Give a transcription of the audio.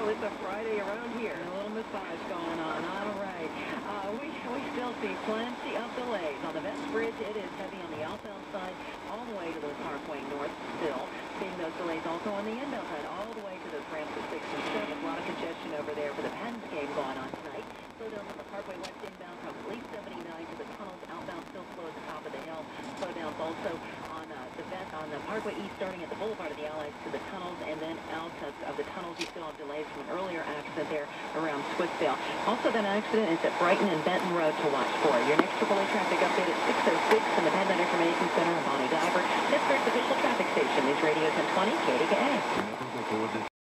know it's a Friday around here. A little massage going on. All right. We still see plenty of delays. On the Vets Bridge, it is heavy on the outbound side all the way to the Parkway North still. Seeing those delays also on the inbound side all the way to those ramps at 6 and 7. A lot of congestion over there for the Pens game going on tonight. Slowdowns on the Parkway West inbound from Fleet 79 to the tunnels. Outbound still slow at the top of the hill. Slowdowns also on the Parkway East starting at the Boulevard of the Allies to the tunnels, and then out of the tunnels you still have delays from an earlier accident there around Swissvale. Also, that accident is at Brighton and Benton Road to watch for. Your next AAA traffic update at 6:06 from the Penn Information Center. Bonnie Diver, Pittsburgh's official traffic station, News Radio 1020 KDKA.